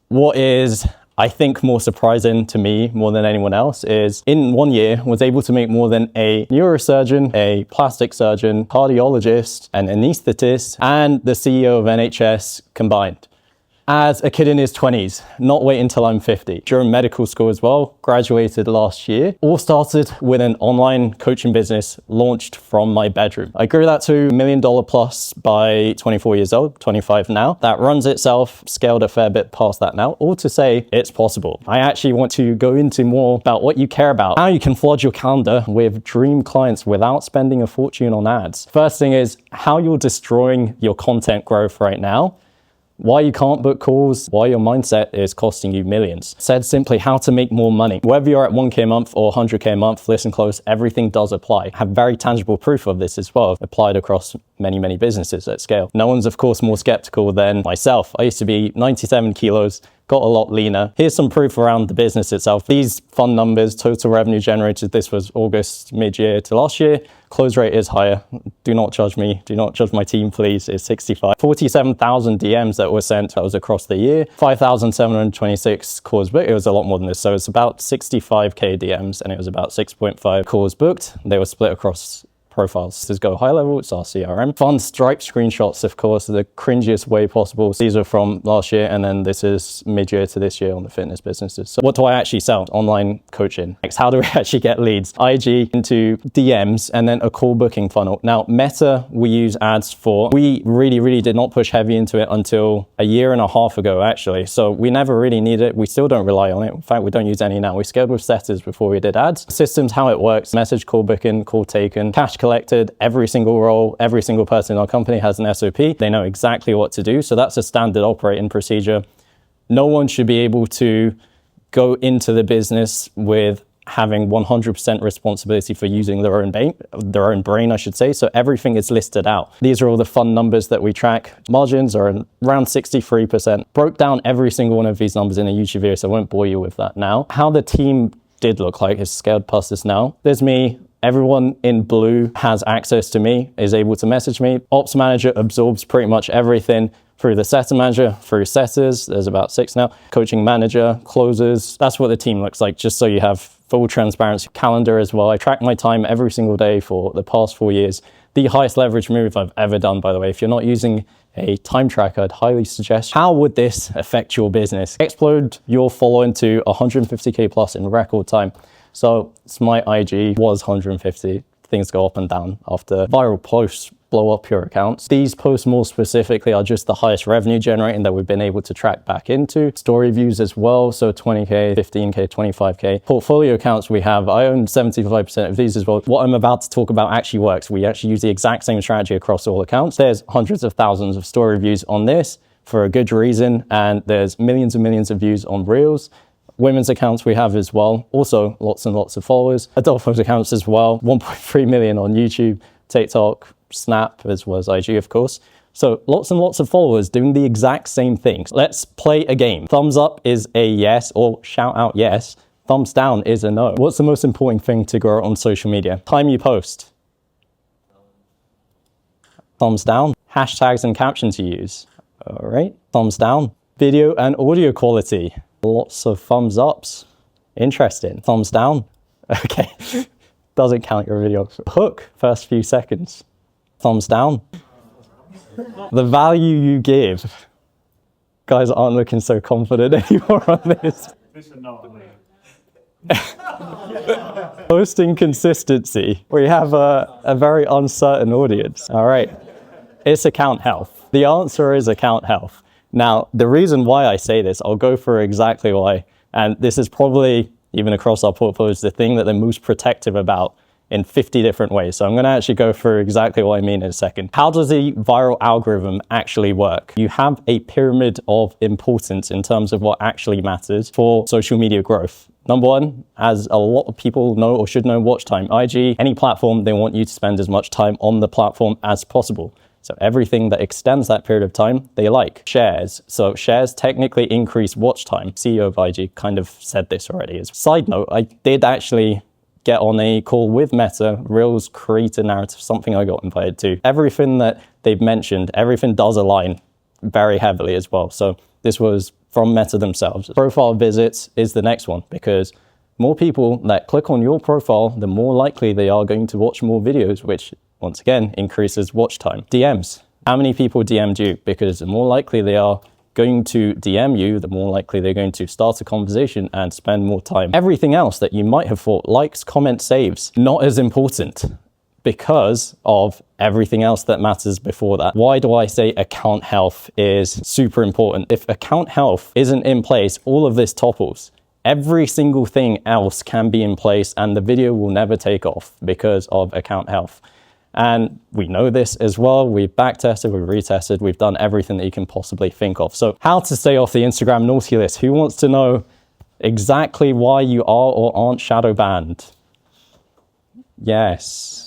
What is, I think, more surprising to me more than anyone else is in 1 year was able to make more than a neurosurgeon, a plastic surgeon, cardiologist, an anesthetist, and the CEO of NHS combined. As a kid in his 20s, not wait until I'm 50. During medical school as well, graduated last year. All started with an online coaching business launched from my bedroom. I grew that to $1 million plus by 24 years old, 25 now. That runs itself, scaled a fair bit past that now. All to say it's possible. I actually want to go into more about what you care about, how you can flood your calendar with dream clients without spending a fortune on ads. First thing is how you're destroying your content growth right now, why you can't book calls, why your mindset is costing you millions. Said simply, how to make more money. Whether you're at 1K a month or 100K a month, listen close, everything does apply. I have very tangible proof of this as well, applied across many businesses at scale. No one's of course more skeptical than myself. I used to be 97 kilos, got a lot leaner. Here's some proof around the business itself. These fun numbers, total revenue generated, this was August mid-year to last year. Close rate is higher. Do not judge me. Do not judge my team, please. It's 65. 47,000 DMs that were sent. That was across the year. 5,726 calls booked. It was a lot more than this. So it's about 65K DMs and it was about 6.5 calls booked. They were split across profiles. This is go high level, it's our CRM. Fun Stripe screenshots, of course, the cringiest way possible. These are from last year, and then this is mid-year to this year on the fitness businesses. So what do I actually sell? Online coaching. Next, how do we actually get leads? IG into DMs and then a call booking funnel. Now, Meta, we use ads for. We really did not push heavy into it until a year and a half ago, actually. So we never really need it. We still don't rely on it. In fact, we don't use any now. We scaled with setters before we did ads. Systems, how it works, message, call booking, call taken, cash collected, every single role, every single person in our company has an SOP. They know exactly what to do. So that's a standard operating procedure. No one should be able to go into the business with having 100% responsibility for using their own brain, I should say. So everything is listed out. These are all the fun numbers that we track. Margins are around 63%. Broke down every single one of these numbers in a YouTube video, so I won't bore you with that now. How the team did look like is scaled past this now. There's me. Everyone in blue has access to me, is able to message me. Ops manager absorbs pretty much everything through the setter manager, through setters. There's about 6 now. Coaching manager, closers. That's what the team looks like, just so you have full transparency. Calendar as well. I track my time every single day for the past 4 years. The highest leverage move I've ever done, by the way. If you're not using a time tracker, I'd highly suggest. How would this affect your business? Explode your following to 150K plus in record time. So my IG was 150. Things go up and down after viral posts blow up your accounts. These posts more specifically are just the highest revenue generating that we've been able to track back into. Story views as well, so 20K, 15K, 25K. Portfolio accounts we have, I own 75% of these as well. What I'm about to talk about actually works. We actually use the exact same strategy across all accounts. There's hundreds of thousands of story views on this for a good reason, and there's millions and millions of views on Reels. Women's accounts we have as well. Also, lots and lots of followers. Adult photo accounts as well. 1.3 million on YouTube, TikTok, Snap, as well as IG, of course. So lots and lots of followers doing the exact same things. Let's play a game. Thumbs up is a yes, or shout out yes. Thumbs down is a no. What's the most important thing to grow on social media? Time you post. Thumbs down. Hashtags and captions you use. All right, thumbs down. Video and audio quality. Lots of thumbs ups. Interesting. Thumbs down. Okay. Doesn't count your video. Hook, first few seconds. Thumbs down. The value you give. Guys aren't looking so confident anymore on this. Posting consistency. We have a very uncertain audience. All right. It's account health. The answer is account health. Now, the reason why I say this, I'll go for exactly why, and this is probably, even across our portfolios, the thing that they're most protective about in 50 different ways. So I'm gonna actually go through exactly what I mean in a second. How does the viral algorithm actually work? You have a pyramid of importance in terms of what actually matters for social media growth. Number one, as a lot of people know or should know, watch time. IG, any platform, they want you to spend as much time on the platform as possible. So everything that extends that period of time, they like. Shares. So shares technically increase watch time. CEO of IG kind of said this already. As a side note, I did actually get on a call with Meta, Reels create a narrative, something I got invited to. Everything that they've mentioned, everything does align very heavily as well. So this was from Meta themselves. Profile visits is the next one, because more people that click on your profile, the more likely they are going to watch more videos, which once again increases watch time. DMs. How many people DM'd you? Because the more likely they are going to DM you, the more likely they're going to start a conversation and spend more time. Everything else that you might have thought, likes, comments, saves, not as important because of everything else that matters before that. Why do I say account health is super important? If account health isn't in place, all of this topples. Every single thing else can be in place and the video will never take off because of account health. And we know this as well. We've backtested, we've retested, we've done everything that you can possibly think of. So how to stay off the Instagram naughty list? Who wants to know exactly why you are or aren't shadow banned? Yes.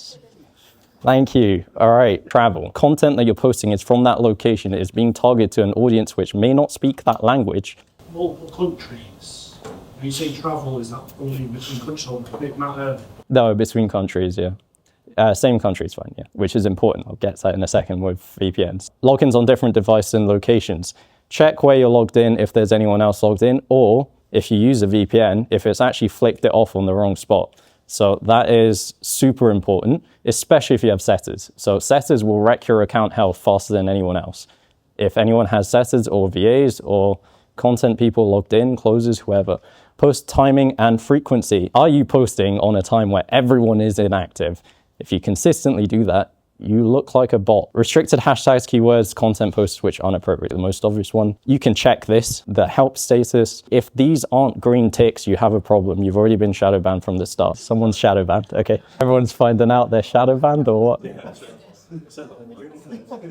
Thank you. All right, travel. Content that you're posting is from that location. It is being targeted to an audience which may not speak that language. Multiple countries. When you say travel, is that only between countries or it matter? No, between countries, yeah. Same country is fine, yeah, which is important. I'll get to that in a second with VPNs. Logins on different devices and locations. Check where you're logged in if there's anyone else logged in, or if you use a VPN, if it's actually flicked it off on the wrong spot. So that is super important, especially if you have setters. So setters will wreck your account health faster than anyone else. If anyone has setters or VAs or content people logged in, closers, whoever. Post timing and frequency. Are you posting on a time where everyone is inactive? If you consistently do that, you look like a bot. Restricted hashtags, keywords, content posts which aren't appropriate. The most obvious one. You can check this, the help status. If these aren't green ticks, you have a problem. You've already been shadow banned from the start. Someone's shadow banned, okay. Everyone's finding out they're shadow banned or what?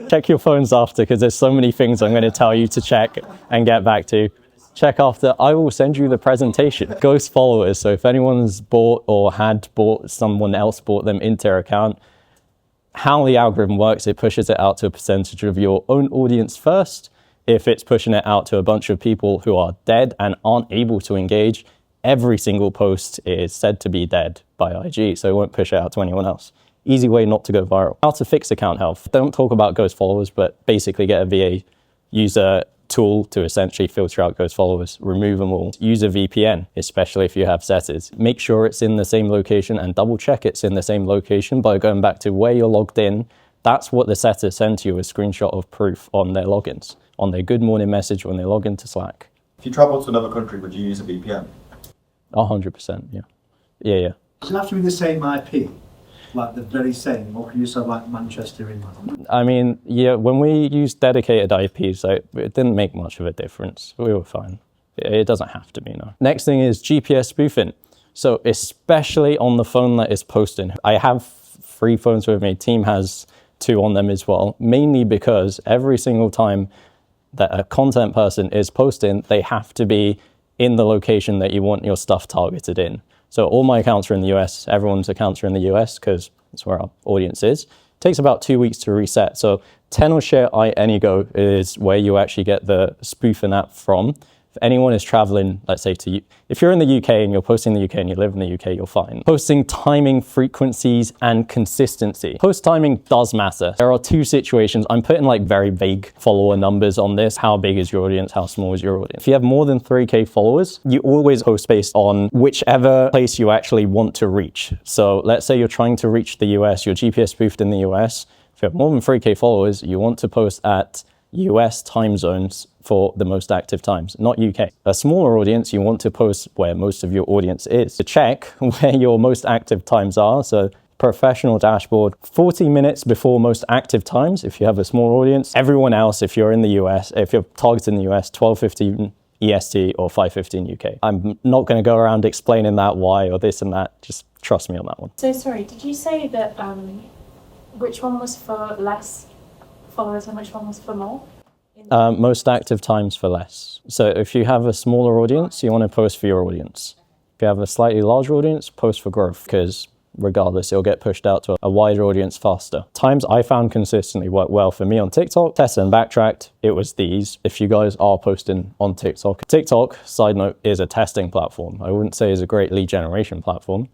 Check your phones after, because there's so many things I'm going to tell you to check and get back to. Check after. I will send you the presentation. Ghost followers. So if anyone's bought or had bought, someone else bought them into their account, how the algorithm works, it pushes it out to a percentage of your own audience first. If it's pushing it out to a bunch of people who are dead and aren't able to engage, every single post is said to be dead by IG, so it won't push it out to anyone else. Easy way not to go viral. How to fix account health. Don't talk about ghost followers, but basically get a VA, use a tool to essentially filter out ghost followers, remove them all. Use a VPN, especially if you have setters. Make sure it's in the same location and double check it's in the same location by going back to where you're logged in. That's what the setters send to you, a screenshot of proof on their logins, on their good morning message when they log into Slack. If you travel to another country, would you use a VPN? 100%, yeah. Yeah. Does it have to be the same IP? Like the very same, or can you say like Manchester, England? I mean, yeah, when we used dedicated IPs, it didn't make much of a difference. We were fine. It doesn't have to be, no. Next thing is GPS spoofing. So especially on the phone that is posting. I have 3 phones with me. Team has 2 on them as well, mainly because every single time that a content person is posting, they have to be in the location that you want your stuff targeted in. So all my accounts are in the US, everyone's accounts are in the US because that's where our audience is. It takes about 2 weeks to reset. So Tenorshare iAnyGo is where you actually get the spoofing app from. If anyone is traveling, let's say if you're in the UK and you're posting in the UK and you live in the UK, you're fine. Posting timing, frequencies, and consistency. Post timing does matter. There are 2 situations. I'm putting like very vague follower numbers on this. How big is your audience? How small is your audience? If you have more than 3K followers, you always post based on whichever place you actually want to reach. So let's say you're trying to reach the US, you're GPS spoofed in the US. If you have more than 3K followers, you want to post at US time zones for the most active times, not UK. A smaller audience, you want to post where most of your audience is. To check where your most active times are, so professional dashboard, 40 minutes before most active times if you have a small audience. Everyone else, if you're in the US, if you're targeting the US, 12:15 EST or 5:15 UK. I'm not going to go around explaining that why or this and that. Just trust me on that one. So sorry, did you say that which one was for less followers and which one was for more? Most active times for less. So if you have a smaller audience, you want to post for your audience. If you have a slightly larger audience, post for growth, because regardless, it'll get pushed out to a wider audience faster. Times I found consistently work well for me on TikTok, tested and backtracked, it was these. If you guys are posting on TikTok. TikTok, side note, is a testing platform. I wouldn't say it's a great lead generation platform,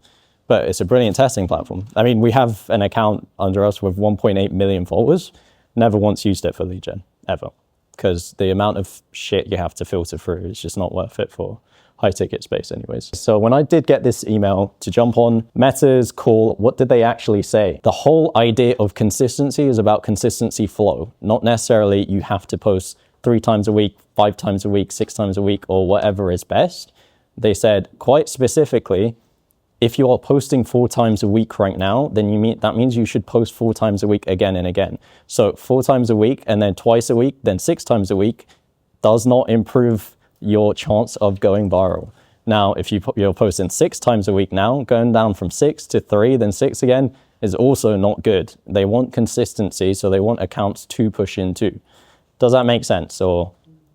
but it's a brilliant testing platform. I mean, we have an account under us with 1.8 million followers, never once used it for lead gen, ever. because the amount of shit you have to filter through is just not worth it for high ticket space anyways. So when I did get this email to jump on Meta's call, what did they actually say? The whole idea of consistency is about consistency flow, not necessarily you have to post 3 times a week, 5 times a week, 6 times a week, or whatever is best. They said quite specifically, if you are posting 4 times a week right now, then that means you should post 4 times a week again and again. So 4 times a week and then twice a week, then 6 times a week does not improve your chance of going viral. Now, if you're posting 6 times a week now, going down from 6 to 3, then 6 again is also not good. They want consistency, so they want accounts to push into. Does that make sense? Or,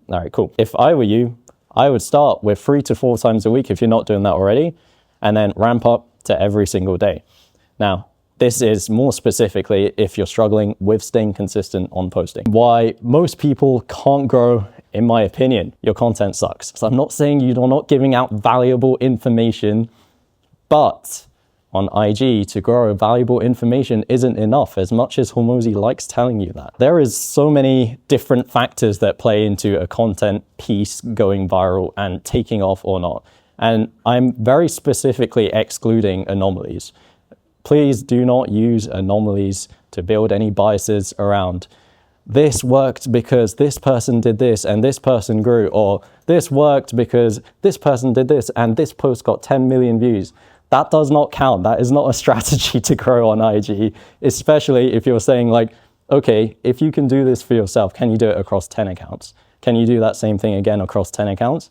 all right, cool. If I were you, I would start with 3 to 4 times a week if you're not doing that already, and then ramp up to every single day. Now, this is more specifically if you're struggling with staying consistent on posting. Why most people can't grow, in my opinion, your content sucks. So I'm not saying you're not giving out valuable information, but on IG to grow valuable information isn't enough, as much as Hormozi likes telling you that. There is so many different factors that play into a content piece going viral and taking off or not. And I'm very specifically excluding anomalies. Please do not use anomalies to build any biases around this worked because this person did this and this person grew, or this worked because this person did this and this post got 10 million views. That does not count. That is not a strategy to grow on IG, especially if you're saying like, okay, if you can do this for yourself, can you do it across 10 accounts? Can you do that same thing again across 10 accounts?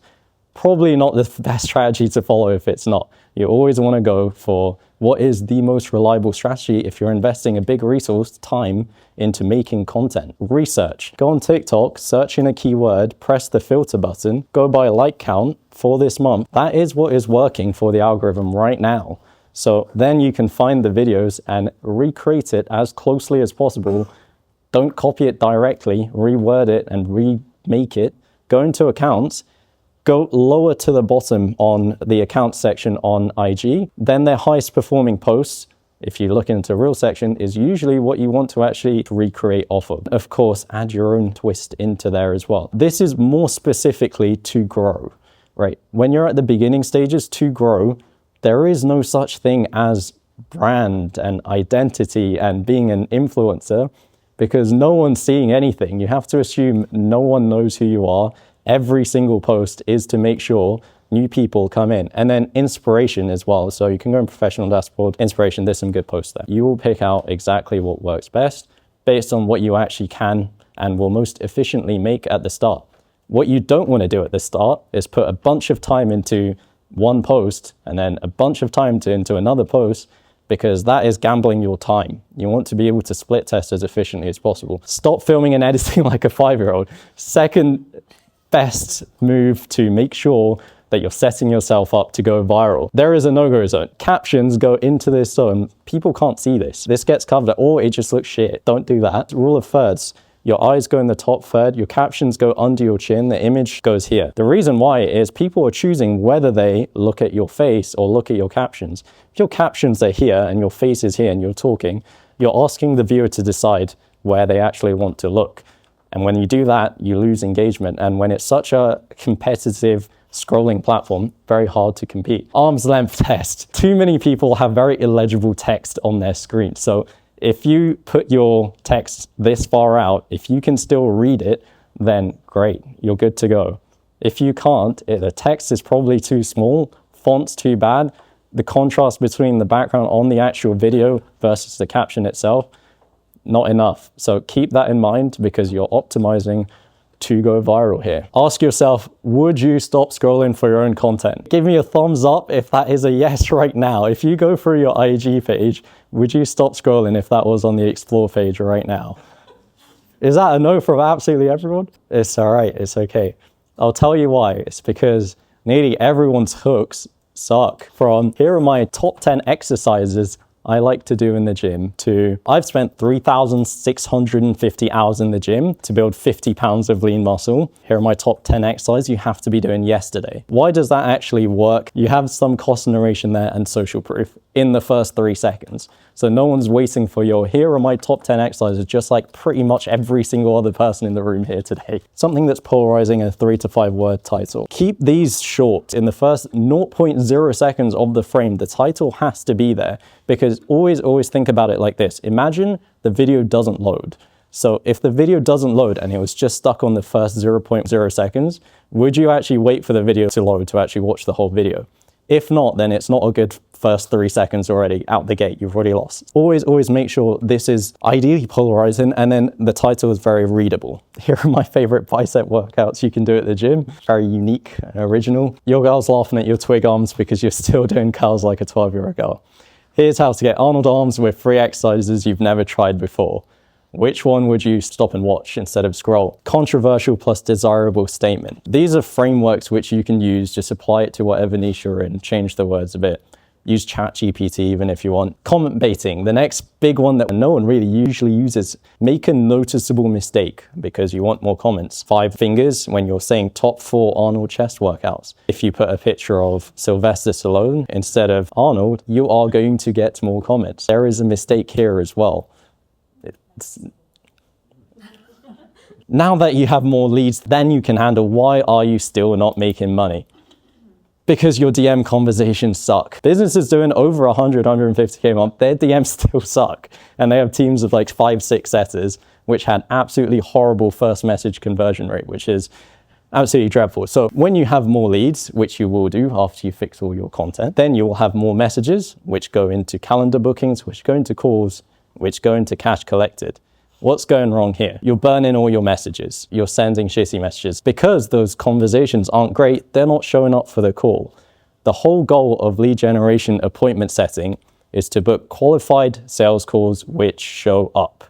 Probably not the best strategy to follow if it's not. You always want to go for what is the most reliable strategy if you're investing a big resource, time, into making content. Research. Go on TikTok, search in a keyword, press the filter button, go by like count for this month. That is what is working for the algorithm right now. So then you can find the videos and recreate it as closely as possible. Don't copy it directly, reword it and remake it. Go into accounts, go lower to the bottom on the account section on IG, then their highest performing posts, if you look into real section, is usually what you want to actually recreate off of. Of course, add your own twist into there as well. This is more specifically to grow, right? When you're at the beginning stages to grow, there is no such thing as brand and identity and being an influencer, because no one's seeing anything. You have to assume no one knows who you are. Every single post is to make sure new people come in. And then inspiration as well. So you can go in professional dashboard, inspiration, there's some good posts there. You will pick out exactly what works best based on what you actually can and will most efficiently make at the start. What you don't want to do at the start is put a bunch of time into one post and then a bunch of time into another post, because that is gambling your time. You want to be able to split test as efficiently as possible. Stop filming and editing like a 5-year-old. Second best move to make sure that you're setting yourself up to go viral. There is a no-go zone. Captions go into this zone. People can't see this. This gets covered or it just looks shit. Don't do that. Rule of thirds. Your eyes go in the top third, your captions go under your chin, the image goes here. The reason why is people are choosing whether they look at your face or look at your captions. If your captions are here and your face is here and you're talking, you're asking the viewer to decide where they actually want to look. And when you do that, you lose engagement. And when it's such a competitive scrolling platform, very hard to compete. Arm's length test. Too many people have very illegible text on their screen. So if you put your text this far out, if you can still read it, then great, you're good to go. If you can't, the text is probably too small, font's too bad, the contrast between the background on the actual video versus the caption itself, not enough. So keep that in mind because you're optimizing to go viral here. Ask yourself, would you stop scrolling for your own content? Give me a thumbs up if that is a yes right now. If you go through your IG page, would you stop scrolling if that was on the explore page right now? Is that a no from absolutely everyone? It's all right, it's okay. I'll tell you why. It's because nearly everyone's hooks suck. From here are my top 10 exercises I like to do in the gym to I've spent 3,650 hours in the gym to build 50 pounds of lean muscle. Here are my top 10 exercises you have to be doing yesterday. Why does that actually work? You have some cost narration there and social proof in the first 3 seconds. So no one's waiting for your, here are my top 10 exercises, just like pretty much every single other person in the room here today. Something that's polarizing, a 3 to 5 word title. Keep these short. In the first 0.0 seconds of the frame, the title has to be there, because always think about it like this. Imagine the video doesn't load. So if the video doesn't load and it was just stuck on the first 0.0 seconds, would you actually wait for the video to load to actually watch the whole video? If not, then it's not a good first 3 seconds already out the gate. You've already lost. Always make sure this is ideally polarizing, and then the title is very readable. Here are my favorite bicep workouts you can do at the gym. Very unique and original. Your girl's laughing at your twig arms because you're still doing curls like a 12-year-old girl. Here's how to get Arnold arms with 3 exercises you've never tried before. Which one would you stop and watch instead of scroll? Controversial plus desirable statement. These are frameworks which you can use, just apply it to whatever niche you're in, change the words a bit. Use ChatGPT even if you want. Comment baiting, the next big one that no one really usually uses. Make a noticeable mistake because you want more comments. 5 fingers when you're saying top 4 Arnold chest workouts. If you put a picture of Sylvester Stallone instead of Arnold, you are going to get more comments. There is a mistake here as well. Now that you have more leads, then you can handle why are you still not making money? Because your DM conversations suck. Businesses doing over 100, 150K a month, their DMs still suck. And they have teams of like 5, 6 setters, which had absolutely horrible first message conversion rate, which is absolutely dreadful. So when you have more leads, which you will do after you fix all your content, then you will have more messages, which go into calendar bookings, which go into calls, which go into cash collected. What's going wrong here? You're burning all your messages. You're sending shitty messages. Because those conversations aren't great, they're not showing up for the call. The whole goal of lead generation appointment setting is to book qualified sales calls which show up.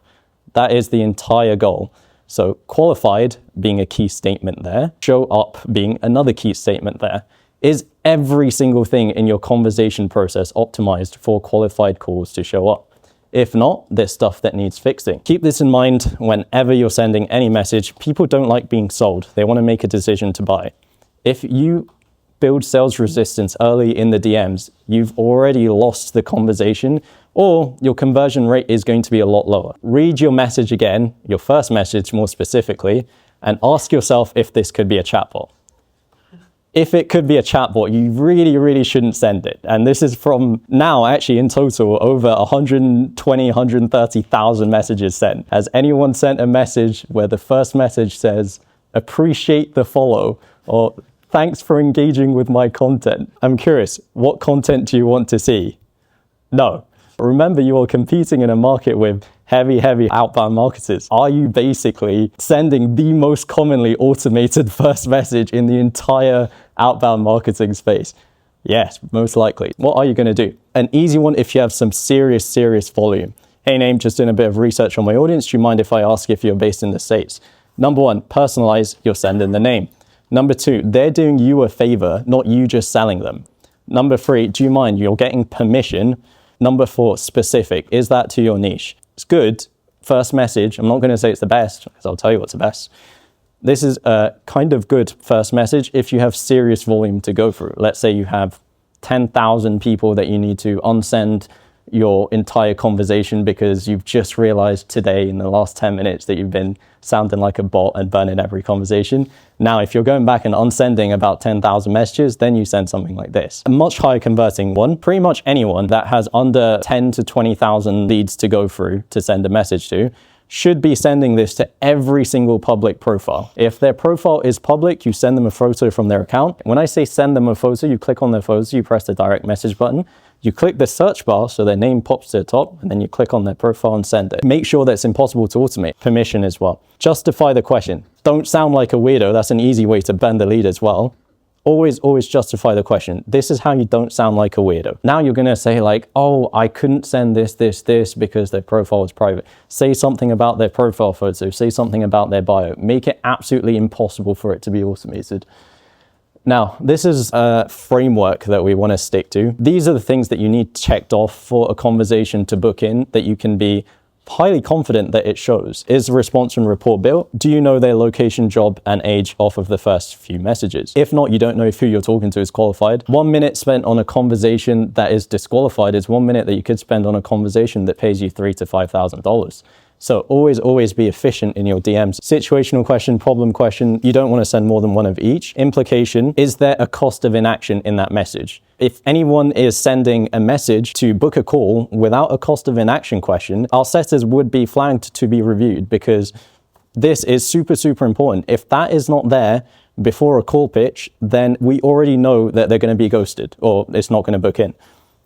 That is the entire goal. So qualified being a key statement there, show up being another key statement there. Is every single thing in your conversation process optimized for qualified calls to show up? If not, there's stuff that needs fixing. Keep this in mind whenever you're sending any message. People don't like being sold. They want to make a decision to buy. If you build sales resistance early in the DMs, you've already lost the conversation, or your conversion rate is going to be a lot lower. Read your message again, your first message more specifically, and ask yourself if this could be a chatbot. If it could be a chatbot, you really shouldn't send it. And this is from now, actually in total, over 120, 130,000 messages sent. Has anyone sent a message where the first message says, appreciate the follow, or thanks for engaging with my content? I'm curious, what content do you want to see? No. Remember, you are competing in a market with heavy outbound marketers. Are you basically sending the most commonly automated first message in the entire outbound marketing space? Yes, most likely. What are you going to do? An easy one if you have some serious volume. Hey, name, just doing a bit of research on my audience. Do you mind if I ask if you're based in the States? Number 1, personalize, you're sending the name. Number 2, they're doing you a favor, not you just selling them. Number 3, do you mind, you're getting permission. Number 4, specific. Is that to your niche? It's good. First message. I'm not going to say it's the best, because I'll tell you what's the best. This is a kind of good first message if you have serious volume to go through. Let's say you have 10,000 people that you need to unsend your entire conversation because you've just realized today in the last 10 minutes that you've been sounding like a bot and burning every conversation. Now, if you're going back and unsending about 10,000 messages, then you send something like this. A much higher converting one, pretty much anyone that has under 10 to 20,000 leads to go through to send a message to should be sending this to every single public profile. If their profile is public, you send them a photo from their account. When I say send them a photo, you click on their photo, you press the direct message button, you click the search bar so their name pops to the top, and then you click on their profile and send it. Make sure that it's impossible to automate. Permission as well. Justify the question. Don't sound like a weirdo. That's an easy way to bend the lead as well. Always justify the question. This is how you don't sound like a weirdo. Now you're gonna say like, oh, I couldn't send this because their profile is private. Say something about their profile photo, say something about their bio. Make it absolutely impossible for it to be automated. Now, this is a framework that we wanna stick to. These are the things that you need checked off for a conversation to book in that you can be highly confident that it shows. Is the response and report built? Do you know their location, job, and age off of the first few messages? If not, you don't know if who you're talking to is qualified. 1 minute spent on a conversation that is disqualified is 1 minute that you could spend on a conversation that pays you $3,000 to $5,000. So always be efficient in your DMs. Situational question, problem question, you don't want to send more than one of each. Implication, is there a cost of inaction in that message? If anyone is sending a message to book a call without a cost of inaction question, our setters would be flagged to be reviewed, because this is super important. If that is not there before a call pitch, then we already know that they're going to be ghosted or it's not going to book in.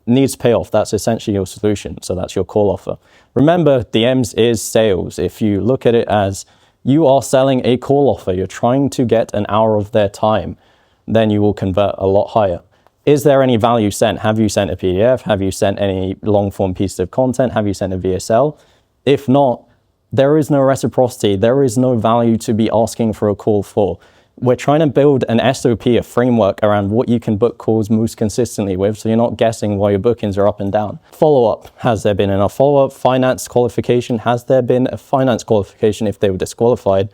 Needs payoff, that's essentially your solution. So that's your call offer. Remember, DMs is sales. If you look at it as you are selling a call offer, you're trying to get an hour of their time, then you will convert a lot higher. Is there any value sent? Have you sent a PDF? Have you sent any long form piece of content? Have you sent a VSL? If not, there is no reciprocity. There is no value to be asking for a call for. We're trying to build an SOP, a framework around what you can book calls most consistently with, so you're not guessing why your bookings are up and down. Follow-up, has there been enough follow-up? Finance qualification, has there been a finance qualification if they were disqualified?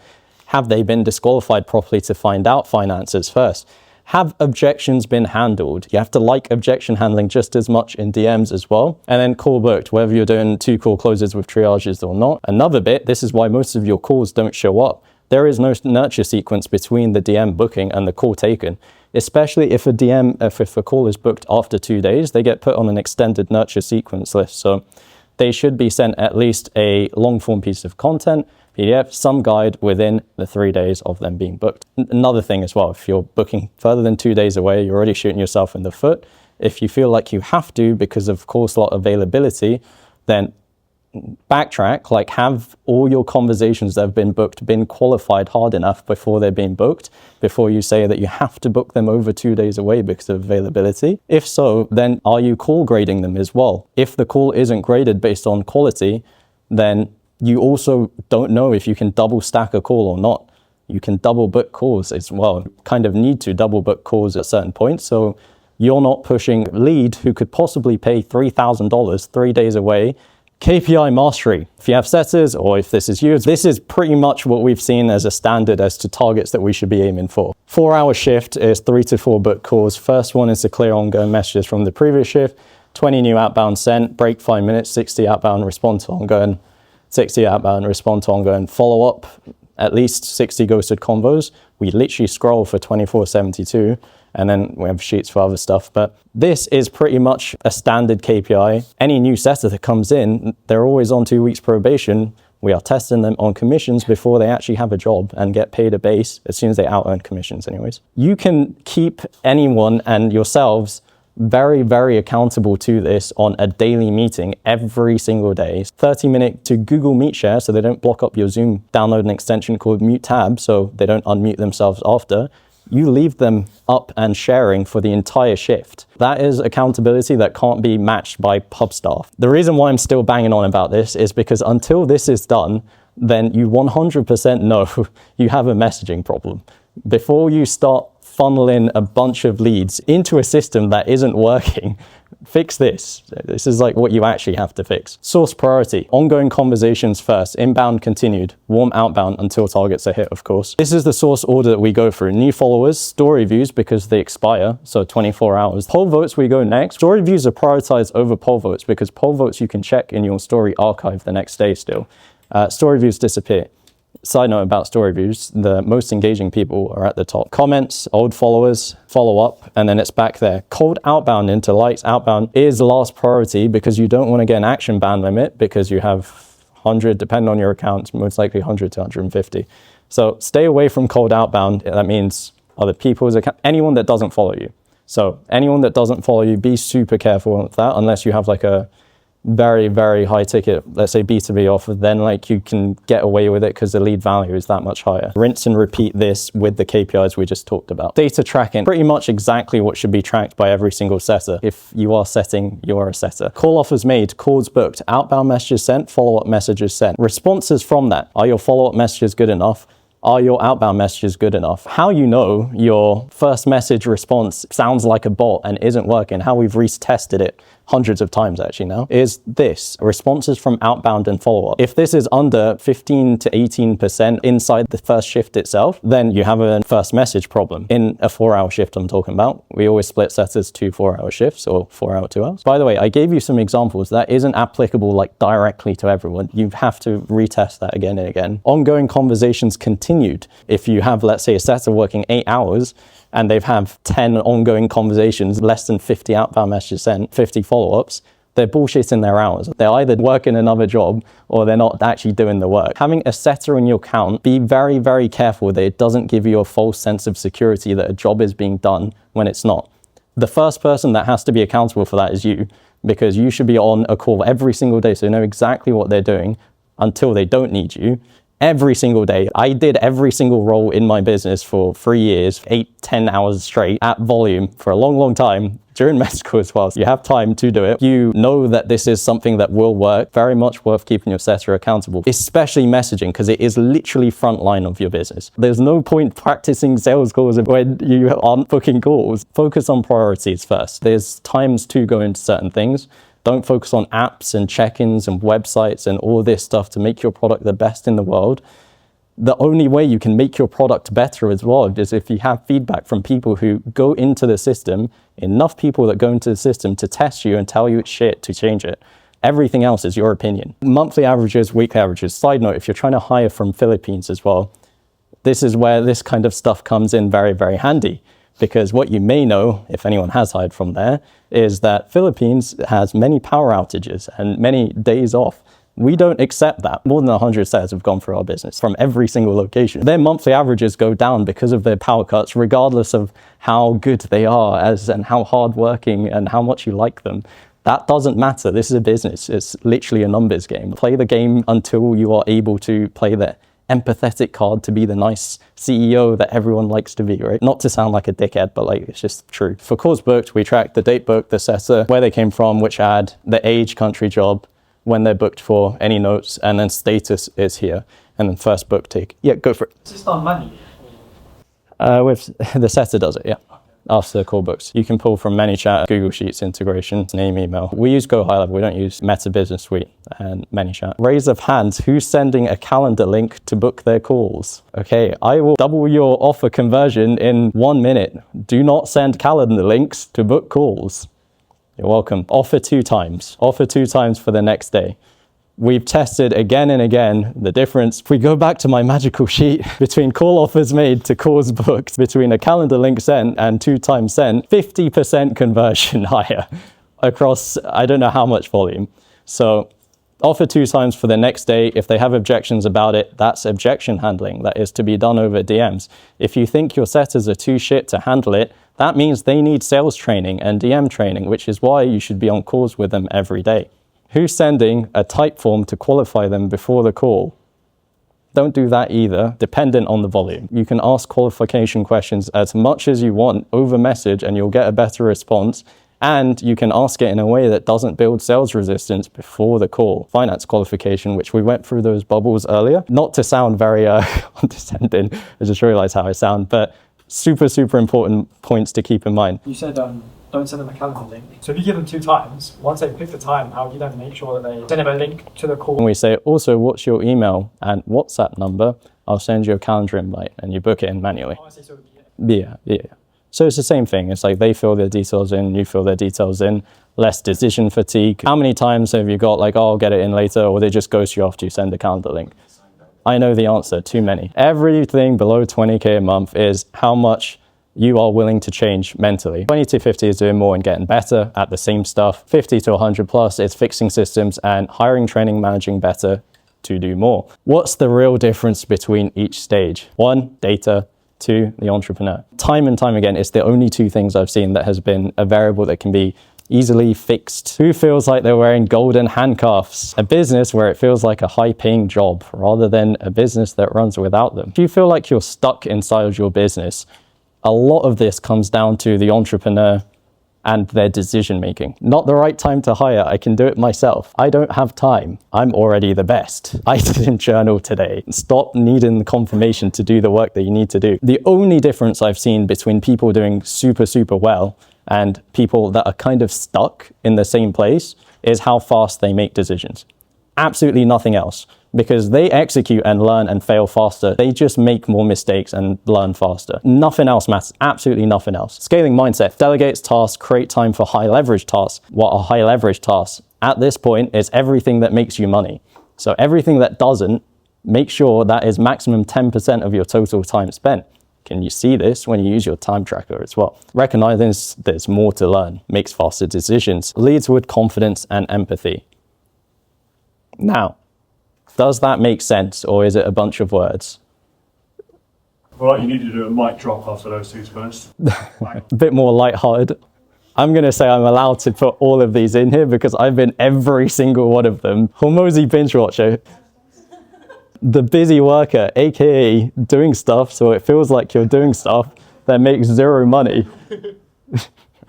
Have they been disqualified properly to find out finances first? Have objections been handled? You have to like objection handling just as much in DMs as well. And then call booked, whether you're doing 2 call closes with triages or not. Another bit, this is why most of your calls don't show up. There is no nurture sequence between the DM booking and the call taken, especially if if a call is booked after 2 days, they get put on an extended nurture sequence list. So they should be sent at least a long form piece of content, PDF, some guide within the 3 days of them being booked. Another thing as well, if you're booking further than 2 days away, you're already shooting yourself in the foot. If you feel like you have to because of call slot availability, then backtrack, like have all your conversations that have been booked been qualified hard enough before they're being booked, before you say that you have to book them over 2 days away because of availability. If so, then are you call grading them as well? If the call isn't graded based on quality, then you also don't know if you can double stack a call or not. You can double book calls as well. You kind of need to double book calls at certain points, so you're not pushing a lead who could possibly pay $3,000 3 days away. KPI mastery. If you have setters or if this is you, this is pretty much what we've seen as a standard as to targets that we should be aiming for. 4-hour shift is 3 to 4 book calls. First one is to clear ongoing messages from the previous shift, 20 new outbound sent, break 5 minutes, 60 outbound, respond to ongoing, 60 outbound, respond to ongoing, follow up, at least 60 ghosted convos. We literally scroll for 24/72. And then we have sheets for other stuff. But this is pretty much a standard KPI. Any new setter that comes in, they're always on 2 weeks probation. We are testing them on commissions before they actually have a job and get paid a base as soon as they out-earn commissions anyways. You can keep anyone and yourselves very accountable to this on a daily meeting every single day. 30-minute to Google Meet share so they don't block up your Zoom. Download an extension called Mute Tab so they don't unmute themselves after. You leave them up and sharing for the entire shift. That is accountability that can't be matched by pub staff. The reason why I'm still banging on about this is because until this is done, then you 100% know you have a messaging problem. Before you start funneling a bunch of leads into a system that isn't working, fix this. This is like what you actually have to fix. Source priority, ongoing conversations first, inbound continued, warm outbound until targets are hit, of course. This is the source order that we go through. New followers, story views because they expire, so 24 hours. Poll votes we go next. Story views are prioritized over poll votes because poll votes you can check in your story archive the next day still. Story views disappear. Side note about story views, the most engaging people are at the top. Comments, old followers, follow up, and then it's back there. Cold outbound into likes outbound is last priority because you don't want to get an action ban limit because you have 100, depending on your account, most likely 100 to 150. So stay away from cold outbound. That means other people's account, anyone that doesn't follow you. So anyone that doesn't follow you, be super careful with that unless you have like a very high ticket, let's say B2B offer, then like you can get away with it because the lead value is that much higher. Rinse and repeat this with the KPIs we just talked about. Data tracking, pretty much exactly what should be tracked by every single setter. If you are setting, you are a setter. Call offers made, calls booked, outbound messages sent, follow-up messages sent. Responses from that. Are your follow-up messages good enough? Are your outbound messages good enough? How you know your first message response sounds like a bot and isn't working, how we've retested it hundreds of times actually now, is this: responses from outbound and follow-up. If this is under 15 to 18% inside the first shift itself, then you have a first message problem. In a 4-hour shift I'm talking about, we always split setters to 4-hour shifts or 4-hour 2 hours. By the way, I gave you some examples that isn't applicable like directly to everyone. You have to retest that again and again. Ongoing conversations continued. If you have, let's say, a setter working 8 hours and they've had 10 ongoing conversations, less than 50 outbound messages sent, 50 follow-ups, they're bullshitting their hours. They're either working another job or they're not actually doing the work. Having a setter in your count, be very, very careful that it doesn't give you a false sense of security that a job is being done when it's not. The first person that has to be accountable for that is you, because you should be on a call every single day so you know exactly what they're doing until they don't need you. Every single day. I did every single role in my business for 3 years, 8-10 hours straight at volume for a long, long time during medical as well. So you have time to do it. You know that this is something that will work. Very much worth keeping your setter accountable, especially messaging, because it is literally front line of your business. There's no point practicing sales calls when you aren't booking calls. Focus on priorities first. There's times to go into certain things. Don't focus on apps and check-ins and websites and all this stuff to make your product the best in the world. The only way you can make your product better as well is if you have feedback from people who go into the system, enough people that go into the system to test you and tell you it's shit to change it. Everything else is your opinion. Monthly averages, weekly averages. Side note, if you're trying to hire from Philippines as well, this is where this kind of stuff comes in very, very handy. Because what you may know, if anyone has hired from there, is that Philippines has many power outages and many days off. We don't accept that. More than 100 setters have gone through our business from every single location. Their monthly averages go down because of their power cuts, regardless of how good they are and how hardworking and how much you like them. That doesn't matter. This is a business. It's literally a numbers game. Play the game until you are able to play the empathetic card to be the nice CEO that everyone likes to be, right? Not to sound like a dickhead, but like it's just true. For calls booked, we track the date booked, the setter, where they came from, which ad, the age, country, job, when they're booked for, any notes, and then status is here. And then first book take. Yeah, go for it. Is this done manually? With the setter does it, yeah. After the call books. You can pull from ManyChat, Google Sheets integration, name, email. We use Go High Level, we don't use Meta Business Suite and ManyChat. Raise of hands, who's sending a calendar link to book their calls? Okay, I will double your offer conversion in 1 minute. Do not send calendar links to book calls. You're welcome. Offer 2 times. Offer 2 times for the next day. We've tested again and again the difference. If we go back to my magical sheet, between call offers made to calls booked, between a calendar link sent and 2 times sent, 50% conversion higher across I don't know how much volume. So offer 2 times for the next day. If they have objections about it, that's objection handling. That is to be done over DMs. If you think your setters are too shit to handle it, that means they need sales training and DM training, which is why you should be on calls with them every day. Who's sending a type form to qualify them before the call? Don't do that either, dependent on the volume. You can ask qualification questions as much as you want over message and you'll get a better response. And you can ask it in a way that doesn't build sales resistance before the call. Finance qualification, which we went through those bubbles earlier. Not to sound very condescending, I just realized how I sound, but super, super important points to keep in mind. You said don't send them a calendar link. So if you give them 2 times, once they pick the time, how do you then make sure that they send them a link to the call? And we say, also, what's your email and WhatsApp number? I'll send you a calendar invite and you book it in manually. Oh, I see, so Yeah. So it's the same thing. It's like they fill their details in, you fill their details in, less decision fatigue. How many times have you got like, oh, I'll get it in later, or they just ghost you after you send a calendar link? I know the answer, too many. Everything below 20K a month is how much you are willing to change mentally. 20 to 50 is doing more and getting better at the same stuff. 50 to 100 plus is fixing systems and hiring, training, managing better to do more. What's the real difference between each stage? 1, data. 2, the entrepreneur. Time and time again, it's the only 2 things I've seen that has been a variable that can be easily fixed. Who feels like they're wearing golden handcuffs? A business where it feels like a high-paying job rather than a business that runs without them. If you feel like you're stuck inside of your business, a lot of this comes down to the entrepreneur and their decision making. Not the right time to hire. I can do it myself. I don't have time. I'm already the best. I didn't journal today. Stop needing the confirmation to do the work that you need to do. The only difference I've seen between people doing super, super well and people that are kind of stuck in the same place is how fast they make decisions. Absolutely nothing else, because they execute and learn and fail faster. They just make more mistakes and learn faster. Nothing else matters, absolutely nothing else. Scaling mindset, delegates tasks, create time for high leverage tasks. What are high leverage tasks? At this point, it's everything that makes you money. So everything that doesn't, make sure that is maximum 10% of your total time spent. Can you see this when you use your time tracker as well? Recognizing there's more to learn, makes faster decisions, leads with confidence and empathy. Now, does that make sense, or is it a bunch of words? Well, you need to do a mic drop after those two, to be honest. A bit more lighthearted. I'm going to say I'm allowed to put all of these in here because I've been every single one of them. Hormozy binge watcher. The busy worker, aka doing stuff so it feels like you're doing stuff that makes zero money.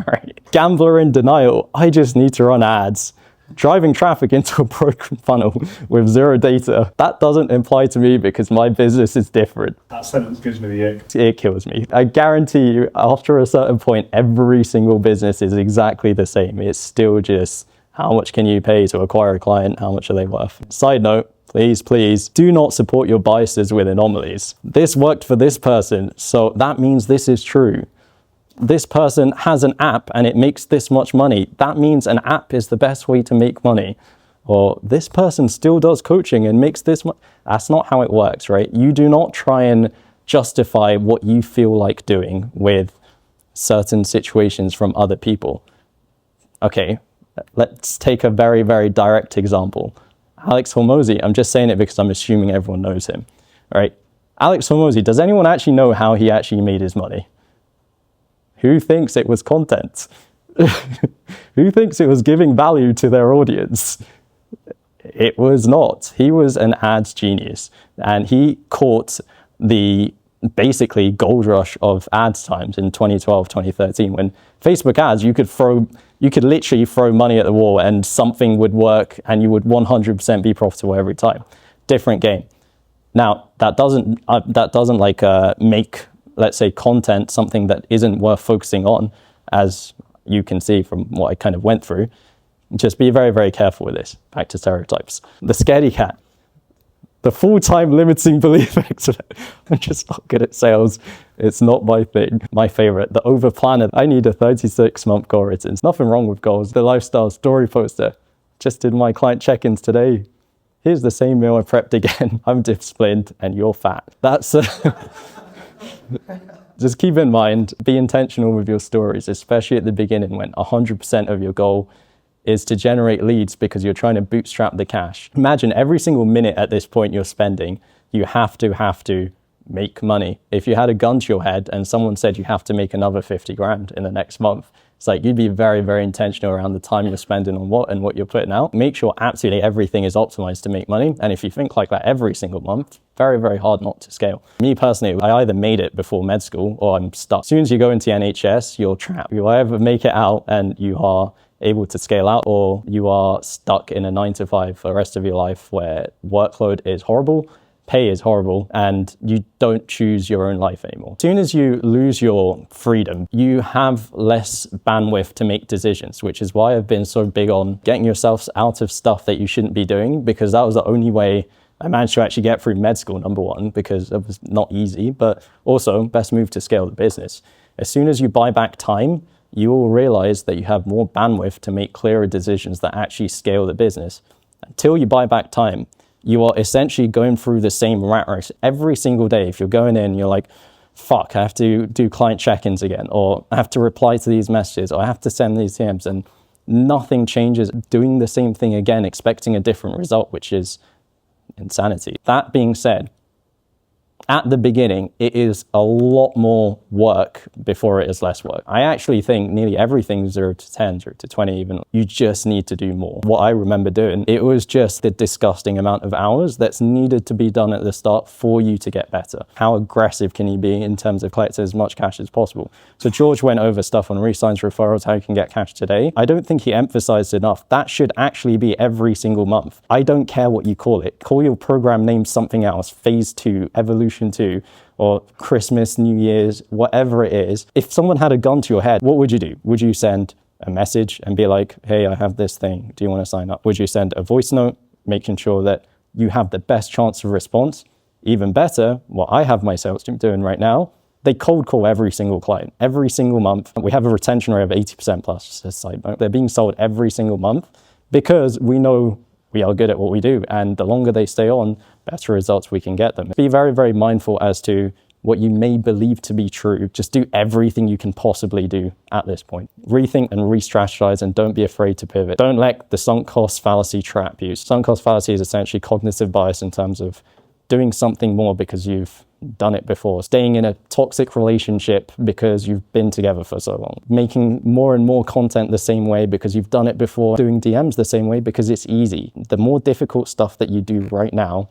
Right. Gambler in denial, I just need to run ads. Driving traffic into a broken funnel with zero data. That doesn't apply to me because my business is different. That sentence gives me the ick. It kills me. I guarantee you, after a certain point, every single business is exactly the same. It's still just how much can you pay to acquire a client? How much are they worth? Side note, please do not support your biases with anomalies. This worked for this person, so that means this is true. This person has an app and it makes this much money. That means an app is the best way to make money. Or this person still does coaching and makes this much. That's not how it works, right? You do not try and justify what you feel like doing with certain situations from other people. Okay, let's take a very, very direct example. Alex Hormozy, I'm just saying it because I'm assuming everyone knows him, right? Alex Hormozy, does anyone actually know how he actually made his money? Who thinks it was content? Who thinks it was giving value to their audience? It was not. He was an ads genius, and he caught the basically gold rush of ads times in 2012, 2013, when Facebook ads, you could literally throw money at the wall and something would work and you would 100% be profitable every time. Different game. Now, that doesn't make, let's say, content something that isn't worth focusing on, as you can see from what I kind of went through. Just be very, very careful with this. Back to stereotypes. The scaredy cat. The full-time limiting belief expert. I'm just not good at sales. It's not my thing. My favorite, the over planner. I need a 36-month goal written. There's nothing wrong with goals. The lifestyle story poster. Just did my client check-ins today. Here's the same meal I prepped again. I'm disciplined and you're fat. That's just keep in mind, be intentional with your stories, especially at the beginning when 100% of your goal is to generate leads because you're trying to bootstrap the cash. Imagine every single minute at this point you're spending, you have to make money. If you had a gun to your head and someone said you have to make another 50 grand in the next month, it's like you'd be very, very intentional around the time you're spending on what and what you're putting out. Make sure absolutely everything is optimized to make money. And if you think like that every single month, very, very hard not to scale. Me personally, I either made it before med school or I'm stuck. As soon as you go into NHS, you're trapped. You either make it out and you are able to scale out, or you are stuck in a 9-to-5 for the rest of your life where workload is horrible, pay is horrible, and you don't choose your own life anymore. As soon as you lose your freedom, you have less bandwidth to make decisions, which is why I've been so big on getting yourself out of stuff that you shouldn't be doing, because that was the only way I managed to actually get through med school, number one, because it was not easy, but also best move to scale the business. As soon as you buy back time, you will realize that you have more bandwidth to make clearer decisions that actually scale the business. Until you buy back time, you are essentially going through the same rat race every single day. If you're going in, you're like, fuck, I have to do client check-ins again, or I have to reply to these messages, or I have to send these DMs, and nothing changes. Doing the same thing again, expecting a different result, which is insanity. That being said, at the beginning, it is a lot more work before it is less work. I actually think nearly everything 0 to 10, 0 to 20 even, you just need to do more. What I remember doing, it was just the disgusting amount of hours that's needed to be done at the start for you to get better. How aggressive can you be in terms of collecting as much cash as possible? So George went over stuff on resigns, referrals, how you can get cash today. I don't think he emphasized enough. That should actually be every single month. I don't care what you call it. Call your program name something else, phase 2, evolution, solution to, or Christmas, New Year's, whatever it is, if someone had a gun to your head, what would you do? Would you send a message and be like, hey, I have this thing, do you want to sign up? Would you send a voice note, making sure that you have the best chance of response? Even better, what I have my sales team doing right now, they cold call every single client, every single month. We have a retention rate of 80% plus, just a side note. They're being sold every single month because we know we are good at what we do. And the longer they stay on, better results we can get them. Be very, very mindful as to what you may believe to be true. Just do everything you can possibly do at this point. Rethink and re-strategize, and don't be afraid to pivot. Don't let the sunk cost fallacy trap you. Sunk cost fallacy is essentially cognitive bias in terms of doing something more because you've done it before, staying in a toxic relationship because you've been together for so long, making more and more content the same way because you've done it before, doing DMs the same way because it's easy. The more difficult stuff that you do right now,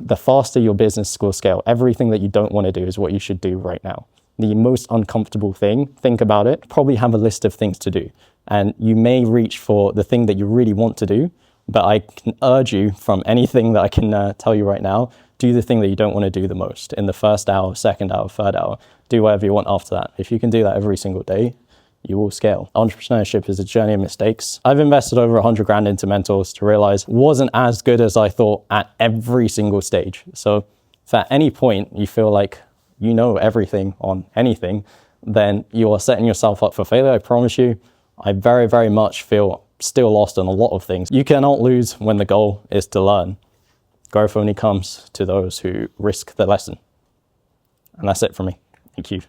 the faster your business will scale. Everything that you don't want to do is what you should do right now. The most uncomfortable thing, think about it, probably have a list of things to do. And you may reach for the thing that you really want to do, but I can urge you from anything that I can tell you right now, do the thing that you don't want to do the most in the first hour, second hour, third hour. Do whatever you want after that. If you can do that every single day, you will scale. Entrepreneurship is a journey of mistakes. I've invested over 100 grand into mentors to realize it wasn't as good as I thought at every single stage. So if at any point you feel like you know everything on anything, then you are setting yourself up for failure. I promise you, I very, very much feel still lost on a lot of things. You cannot lose when the goal is to learn. Growth only comes to those who risk the lesson. And that's it for me. Thank you.